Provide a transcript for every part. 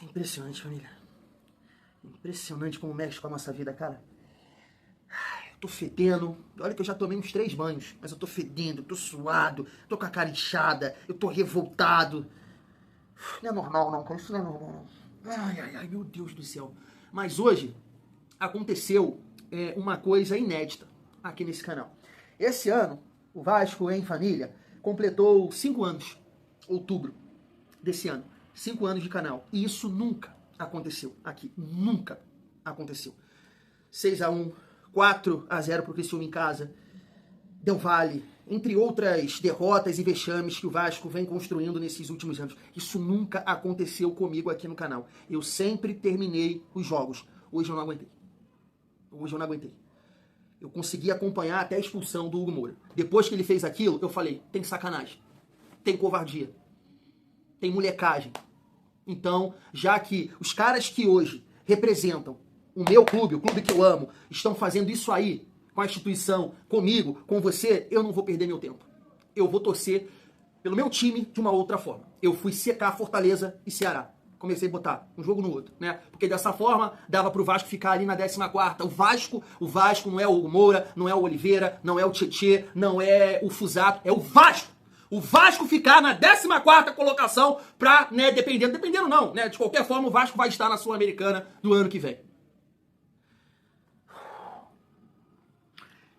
Impressionante, família. Impressionante como mexe com a nossa vida, cara. Eu tô fedendo. Olha que eu já tomei uns 3 banhos, mas eu tô fedendo, eu tô suado, tô com a cara inchada, eu tô revoltado. Não é normal não, cara. Isso não é normal não. Ai, meu Deus do céu. Mas hoje aconteceu uma coisa inédita aqui nesse canal. Esse ano, o Vasco em Família completou 5 anos. Outubro desse ano. 5 anos de canal. E isso nunca aconteceu aqui. Nunca aconteceu. 6-1, 4-0 pro Criciúma em casa. Del Valle, entre outras derrotas e vexames que o Vasco vem construindo nesses últimos anos. Isso nunca aconteceu comigo aqui no canal. Eu sempre terminei os jogos. Hoje eu não aguentei. Eu consegui acompanhar até a expulsão do Hugo Moura. Depois que ele fez aquilo, eu falei, tem sacanagem. Tem covardia. Tem molecagem. Então, já que os caras que hoje representam o meu clube, o clube que eu amo, estão fazendo isso aí com a instituição, comigo, com você, eu não vou perder meu tempo. Eu vou torcer pelo meu time de uma outra forma. Eu fui secar Fortaleza e Ceará. Comecei a botar um jogo no outro, né? Porque dessa forma dava pro Vasco ficar ali na 14ª. O Vasco não é o Hugo Moura, não é o Oliveira, não é o Tietê, não é o Fusato, é o Vasco. O Vasco ficar na 14ª colocação pra, né, dependendo não, né? De qualquer forma, o Vasco vai estar na Sul-Americana do ano que vem.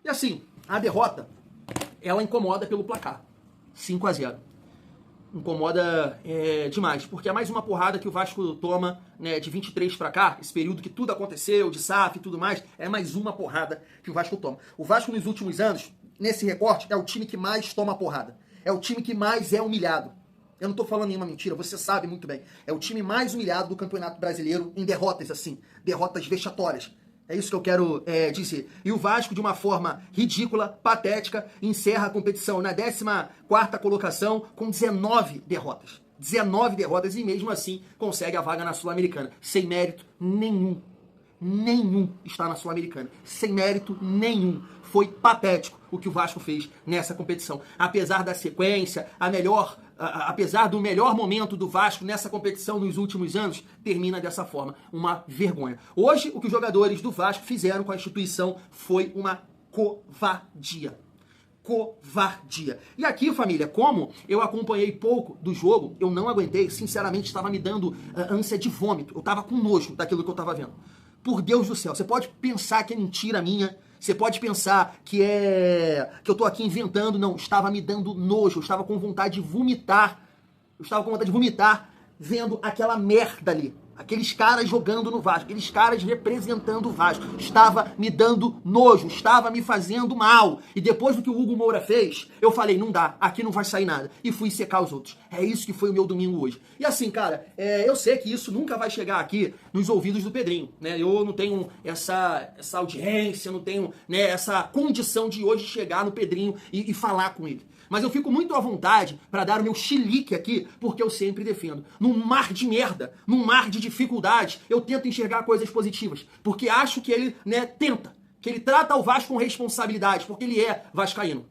E assim, a derrota, ela incomoda pelo placar. 5-0. Incomoda demais, porque é mais uma porrada que o Vasco toma, né, de 23 pra cá, esse período que tudo aconteceu, de SAF e tudo mais, é mais uma porrada que o Vasco toma. O Vasco nos últimos anos, nesse recorte, é o time que mais toma porrada. É o time que mais é humilhado. Eu não tô falando nenhuma mentira, você sabe muito bem. É o time mais humilhado do Campeonato Brasileiro em derrotas, assim. Derrotas vexatórias. É isso que eu quero dizer. E o Vasco, de uma forma ridícula, patética, encerra a competição na 14ª colocação com 19 derrotas. 19 derrotas e mesmo assim consegue a vaga na Sul-Americana. Sem mérito nenhum. Nenhum está na Sul-Americana. Sem mérito nenhum. Foi patético o que o Vasco fez nessa competição. Apesar da sequência, apesar do melhor momento do Vasco nessa competição nos últimos anos, termina dessa forma. Uma vergonha. Hoje, o que os jogadores do Vasco fizeram com a instituição foi uma covardia. Covardia. E aqui, família, como eu acompanhei pouco do jogo, eu não aguentei, sinceramente, estava me dando ânsia de vômito. Eu estava com nojo daquilo que eu estava vendo. Por Deus do céu, você pode pensar que é mentira minha, você pode pensar que eu tô aqui inventando, não, estava me dando nojo, eu estava com vontade de vomitar. Eu estava com vontade de vomitar vendo aquela merda ali. Aqueles caras jogando no Vasco, aqueles caras representando o Vasco. Estava me dando nojo, estava me fazendo mal. E depois do que o Hugo Moura fez, eu falei, não dá, aqui não vai sair nada. E fui secar os outros. É isso que foi o meu domingo hoje. E assim, cara, eu sei que isso nunca vai chegar aqui nos ouvidos do Pedrinho, né? Eu não tenho essa audiência, não tenho, né, essa condição de hoje chegar no Pedrinho e falar com ele. Mas eu fico muito à vontade para dar o meu chilique aqui, porque eu sempre defendo. Num mar de merda, num mar de dificuldades, eu tento enxergar coisas positivas. Porque acho que ele, né, tenta. Que ele trata o Vasco com responsabilidade, porque ele é vascaíno.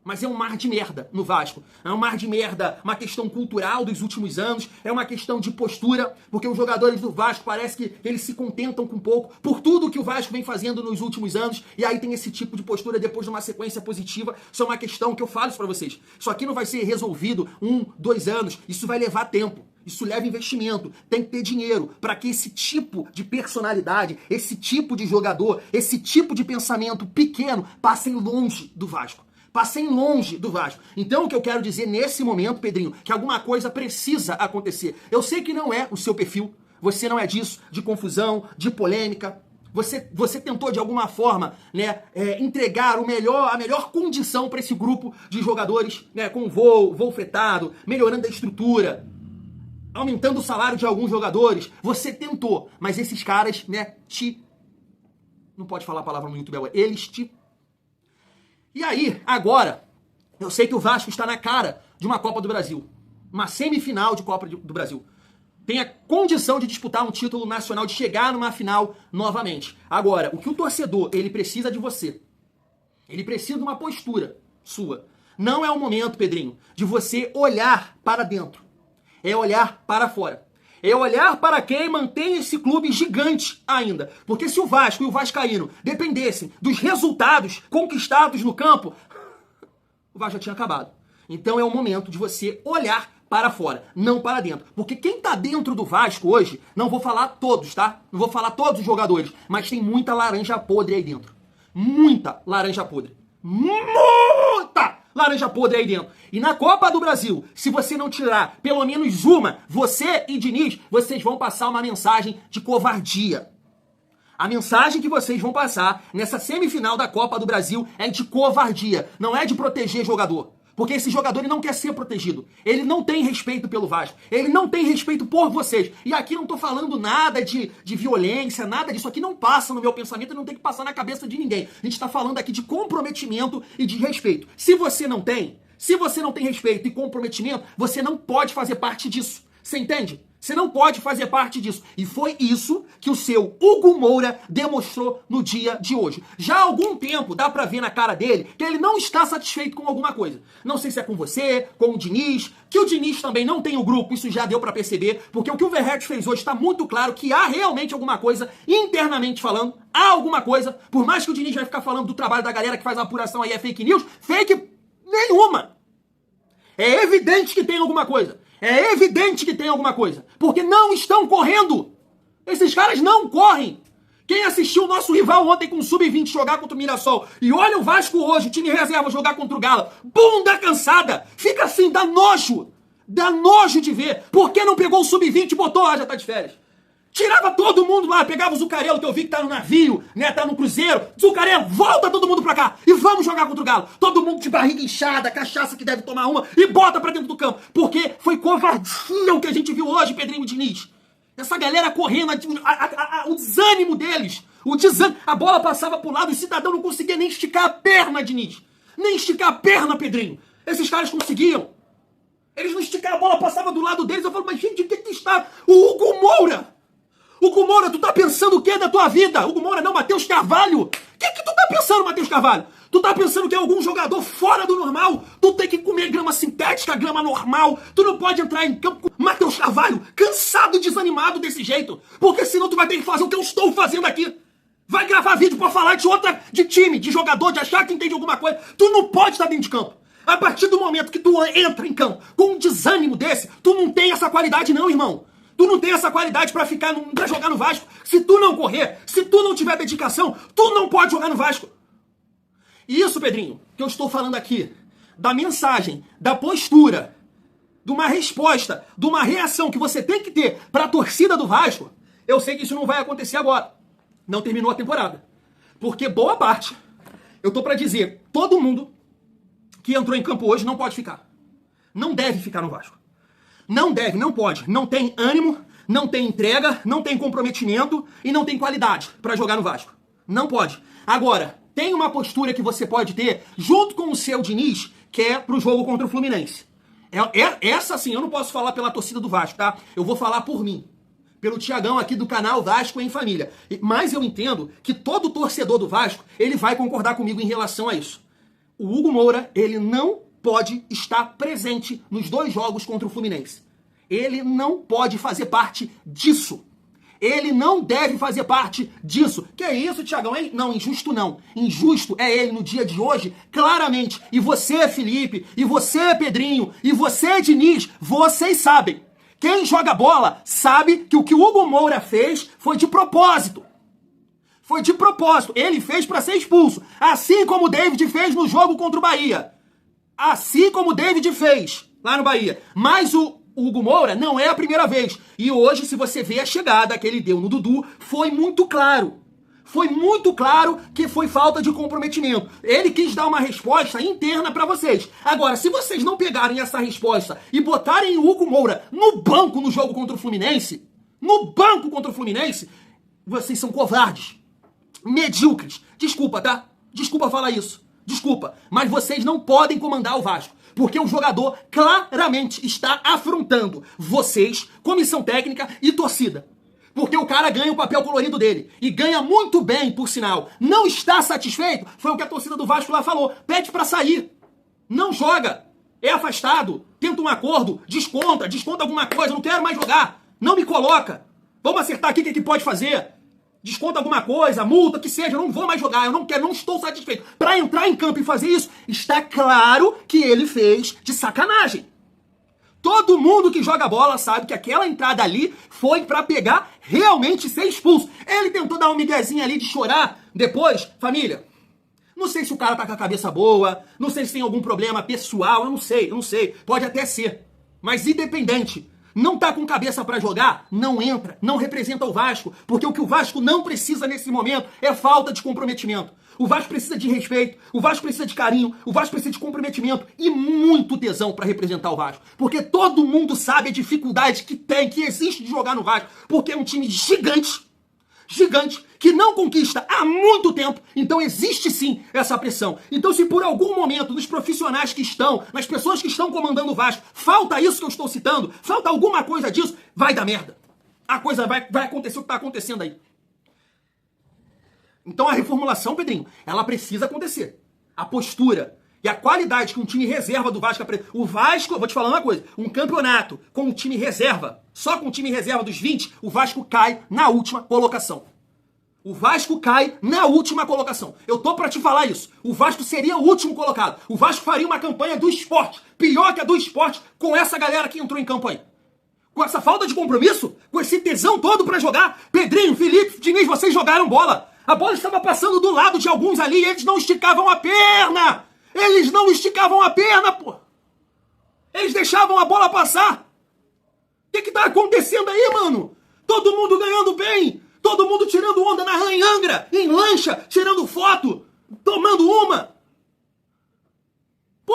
Mas é um mar de merda no Vasco. É um mar de merda, uma questão cultural dos últimos anos, é uma questão de postura, porque os jogadores do Vasco parece que eles se contentam com pouco, por tudo que o Vasco vem fazendo nos últimos anos, e aí tem esse tipo de postura depois de uma sequência positiva. Isso é uma questão que eu falo isso pra vocês. Isso aqui não vai ser resolvido 1, 2 anos, isso vai levar tempo. Isso leva investimento, tem que ter dinheiro para que esse tipo de personalidade, esse tipo de jogador, esse tipo de pensamento pequeno passem longe do Vasco. Passem longe do Vasco. Então o que eu quero dizer nesse momento, Pedrinho, que alguma coisa precisa acontecer. Eu sei que não é o seu perfil, você não é disso, de confusão, de polêmica. Você tentou de alguma forma, né, entregar a melhor condição para esse grupo de jogadores, né, com voo fretado, melhorando a estrutura, aumentando o salário de alguns jogadores. Você tentou, mas esses caras, né, não pode falar a palavra no YouTube agora. E aí, agora, eu sei que o Vasco está na cara de uma Copa do Brasil. Uma semifinal de Copa do Brasil. Tem a condição de disputar um título nacional, de chegar numa final novamente. Agora, o que o torcedor, ele precisa de você. Ele precisa de uma postura sua. Não é o momento, Pedrinho, de você olhar para dentro. É olhar para fora. É olhar para quem mantém esse clube gigante ainda. Porque se o Vasco e o vascaíno dependessem dos resultados conquistados no campo, o Vasco já tinha acabado. Então é o momento de você olhar para fora, não para dentro. Porque quem tá dentro do Vasco hoje, não vou falar todos, tá? Não vou falar todos os jogadores, mas tem muita laranja podre aí dentro. Muita laranja podre. Muita laranja podre aí dentro. E na Copa do Brasil, se você não tirar pelo menos uma, você e Diniz, vocês vão passar uma mensagem de covardia. A mensagem que vocês vão passar nessa semifinal da Copa do Brasil é de covardia, não é de proteger jogador. Porque esse jogador ele não quer ser protegido. Ele não tem respeito pelo Vasco. Ele não tem respeito por vocês. E aqui não tô falando nada de violência, nada disso. Aqui não passa no meu pensamento e não tem que passar na cabeça de ninguém. A gente tá falando aqui de comprometimento e de respeito. Se você não tem respeito e comprometimento, você não pode fazer parte disso. Você entende? Você não pode fazer parte disso. E foi isso que o seu Hugo Moura demonstrou no dia de hoje. Já há algum tempo dá pra ver na cara dele que ele não está satisfeito com alguma coisa. Não sei se é com você, com o Diniz, que o Diniz também não tem o grupo, isso já deu pra perceber, porque o que o Verratti fez hoje está muito claro que há realmente alguma coisa, internamente falando, há alguma coisa, por mais que o Diniz vai ficar falando do trabalho da galera que faz a apuração aí é fake news, fake nenhuma. É evidente que tem alguma coisa. É evidente que tem alguma coisa. Porque não estão correndo. Esses caras não correm. Quem assistiu o nosso rival ontem com o Sub-20 jogar contra o Mirassol e olha o Vasco hoje, o time reserva jogar contra o Galo, bunda cansada, fica assim, dá nojo. Dá nojo de ver. Por que não pegou o Sub-20 e botou, já tá de férias? Tirava todo mundo lá, pegava o Zucarello, que eu vi que tá no navio, né, tá no cruzeiro. Zucarello, volta todo mundo pra cá e vamos jogar contra o Galo. Todo mundo de barriga inchada, cachaça que deve tomar uma e bota pra dentro do campo. Porque foi covardia o que a gente viu hoje, Pedrinho Diniz. Essa galera correndo, o desânimo deles, a bola passava pro lado e o cidadão não conseguia nem esticar a perna, Diniz. Nem esticar a perna, Pedrinho. Esses caras conseguiam. Eles não esticaram, a bola passava do lado deles. Eu falo, mas gente, o que está? O Hugo Moura! Hugo Moura, tu tá pensando o que da tua vida? Hugo Moura não, Matheus Carvalho. O que tu tá pensando, Matheus Carvalho? Tu tá pensando que é algum jogador fora do normal? Tu tem que comer grama sintética, grama normal. Tu não pode entrar em campo com Matheus Carvalho, cansado e desanimado desse jeito. Porque senão tu vai ter que fazer o que eu estou fazendo aqui. Vai gravar vídeo pra falar de time, de jogador, de achar que entende alguma coisa. Tu não pode estar dentro de campo. A partir do momento que tu entra em campo com um desânimo desse, tu não tem essa qualidade não, irmão. Tu não tem essa qualidade pra jogar no Vasco. Se tu não correr, se tu não tiver dedicação, tu não pode jogar no Vasco. E isso, Pedrinho, que eu estou falando aqui, da mensagem, da postura, de uma resposta, de uma reação que você tem que ter pra torcida do Vasco, eu sei que isso não vai acontecer agora. Não terminou a temporada. Porque boa parte, eu tô pra dizer, todo mundo que entrou em campo hoje não pode ficar. Não deve ficar no Vasco. Não deve, não pode. Não tem ânimo, não tem entrega, não tem comprometimento e não tem qualidade pra jogar no Vasco. Não pode. Agora, tem uma postura que você pode ter junto com o seu Diniz, que é pro jogo contra o Fluminense. Essa sim, eu não posso falar pela torcida do Vasco, tá? Eu vou falar por mim. Pelo Tiagão aqui do canal Vasco em Família. Mas eu entendo que todo torcedor do Vasco, ele vai concordar comigo em relação a isso. O Hugo Moura, ele não pode estar presente nos 2 jogos contra o Fluminense. Ele não pode fazer parte disso. Ele não deve fazer parte disso. Que é isso, Tiagão, hein? Não, injusto não. Injusto é ele no dia de hoje, claramente. E você, Felipe, e você, Pedrinho, e você, Diniz, vocês sabem. Quem joga bola sabe que o que o Hugo Moura fez foi de propósito. Foi de propósito. Ele fez pra ser expulso. Assim como o David fez no jogo contra o Bahia. Assim como o David fez lá no Bahia. Mas o Hugo Moura não é a primeira vez. E hoje, se você vê a chegada que ele deu no Dudu, foi muito claro. Foi muito claro que foi falta de comprometimento. Ele quis dar uma resposta interna pra vocês. Agora, se vocês não pegarem essa resposta e botarem o Hugo Moura no banco no jogo contra o Fluminense, vocês são covardes. Medíocres. Desculpa, tá? Desculpa falar isso. Desculpa. Mas vocês não podem comandar o Vasco. Porque o jogador claramente está afrontando vocês, comissão técnica e torcida. Porque o cara ganha o papel colorido dele. E ganha muito bem, por sinal. Não está satisfeito? Foi o que a torcida do Vasco lá falou. Pede pra sair. Não joga. É afastado. Tenta um acordo. Desconta alguma coisa. Não quero mais jogar. Não me coloca. Vamos acertar aqui o que pode fazer. Desconta alguma coisa, multa, que seja, eu não vou mais jogar, eu não quero, não estou satisfeito. Para entrar em campo e fazer isso, está claro que ele fez de sacanagem. Todo mundo que joga bola sabe que aquela entrada ali foi para pegar realmente ser expulso. Ele tentou dar um miguezinho ali de chorar. Depois, família, não sei se o cara tá com a cabeça boa, não sei se tem algum problema pessoal, eu não sei. Pode até ser. Mas independente, não tá com cabeça pra jogar, não entra, não representa o Vasco, porque o que o Vasco não precisa nesse momento é falta de comprometimento. O Vasco precisa de respeito, o Vasco precisa de carinho, o Vasco precisa de comprometimento e muito tesão pra representar o Vasco. Porque todo mundo sabe a dificuldade que existe de jogar no Vasco, porque é um time gigante, que não conquista há muito tempo, então existe sim essa pressão. Então se por algum momento nos profissionais que estão, nas pessoas que estão comandando o Vasco, falta isso que eu estou citando, falta alguma coisa disso, vai dar merda. A coisa vai acontecer o que está acontecendo aí. Então a reformulação, Pedrinho, ela precisa acontecer. A postura e a qualidade que um time reserva do Vasco... O Vasco, vou te falar uma coisa, um campeonato com um time reserva, só com o time reserva dos 20, o Vasco cai na última colocação. O Vasco cai na última colocação. Eu tô pra te falar isso. O Vasco seria o último colocado. O Vasco faria uma campanha do Sport, pior que a do Sport, com essa galera que entrou em campo aí. Com essa falta de compromisso, com esse tesão todo pra jogar. Pedrinho, Felipe, Diniz, vocês jogaram bola. A bola estava passando do lado de alguns ali e eles não esticavam a perna. Eles não esticavam a perna, pô. Eles deixavam a bola passar. O que tá acontecendo aí, mano? Todo mundo ganhando bem. Todo mundo tirando onda na Anhangra, em lancha, tirando foto, tomando uma. Pô,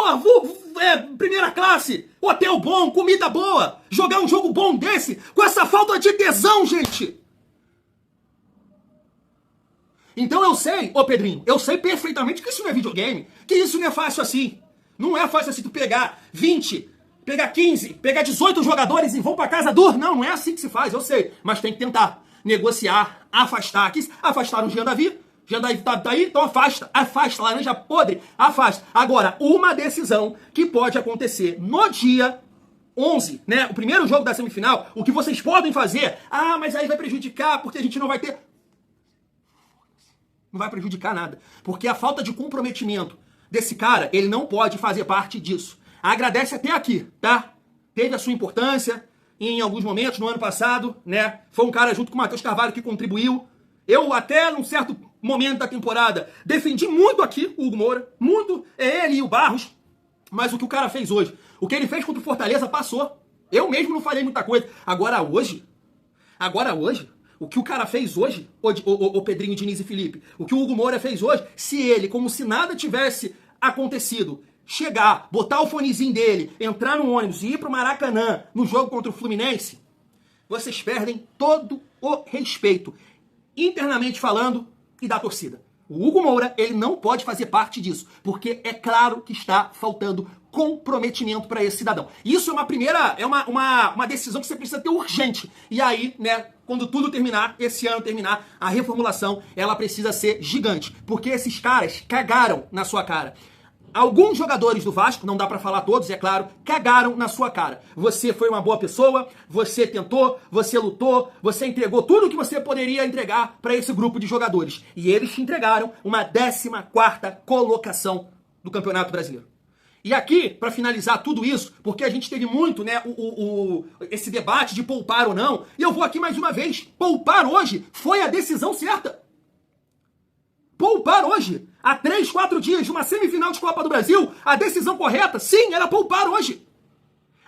primeira classe, hotel bom, comida boa, jogar um jogo bom desse, com essa falta de tesão, gente. Então eu sei, ô Pedrinho, eu sei perfeitamente que isso não é videogame, que isso não é fácil assim. Não é fácil assim tu pegar 20, pegar 15, pegar 18 jogadores e vão pra casa do... Não é assim que se faz, eu sei, mas tem que tentar. Negociar, afastar. Afastaram o Jean Davi. Jean Davi tá aí, então afasta, laranja podre, afasta. Agora, uma decisão que pode acontecer no dia 11, né? O primeiro jogo da semifinal, o que vocês podem fazer? Ah, mas aí vai prejudicar, porque a gente não vai ter... Não vai prejudicar nada. Porque a falta de comprometimento desse cara, ele não pode fazer parte disso. Agradece até aqui, tá? Teve a sua importância... Em alguns momentos, no ano passado, né? Foi um cara junto com o Matheus Carvalho que contribuiu. Eu até, num certo momento da temporada, defendi muito aqui o Hugo Moura. Muito, ele e o Barros. Mas o que o cara fez hoje, o que ele fez contra o Fortaleza passou. Eu mesmo não falei muita coisa. Agora hoje, o que o cara fez hoje, o Pedrinho, Diniz e Felipe, o que o Hugo Moura fez hoje, se ele, como se nada tivesse acontecido, chegar, botar o fonezinho dele, entrar no ônibus e ir pro Maracanã no jogo contra o Fluminense, vocês perdem todo o respeito, internamente falando, e da torcida. O Hugo Moura, ele não pode fazer parte disso, porque é claro que está faltando comprometimento para esse cidadão. Isso é uma primeira, uma decisão que você precisa ter urgente. E aí, né, quando tudo terminar, esse ano terminar, a reformulação, ela precisa ser gigante, porque esses caras cagaram na sua cara. Alguns jogadores do Vasco, não dá pra falar todos, é claro, cagaram na sua cara. Você foi uma boa pessoa, você tentou, você lutou, você entregou tudo o que você poderia entregar pra esse grupo de jogadores. E eles te entregaram uma 14ª colocação do Campeonato Brasileiro. E aqui, pra finalizar tudo isso, porque a gente teve muito, né, esse debate de poupar ou não, e eu vou aqui mais uma vez, poupar hoje foi a decisão certa. Poupar hoje, há 3, 4 dias de uma semifinal de Copa do Brasil, a decisão correta, sim, era poupar hoje.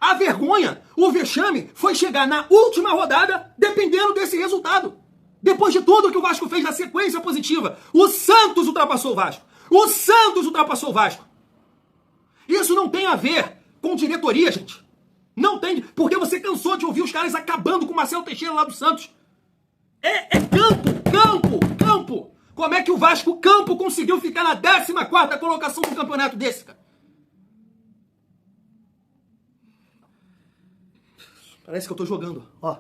A vergonha, o vexame, foi chegar na última rodada dependendo desse resultado. Depois de tudo que o Vasco fez na sequência positiva, o Santos ultrapassou o Vasco. O Santos ultrapassou o Vasco. Isso não tem a ver com diretoria, gente. Não tem, porque você cansou de ouvir os caras acabando com o Marcelo Teixeira lá do Santos. É campo. Como é que o Vasco Campo conseguiu ficar na 14ª colocação do campeonato desse, cara? Parece que eu tô jogando, ó.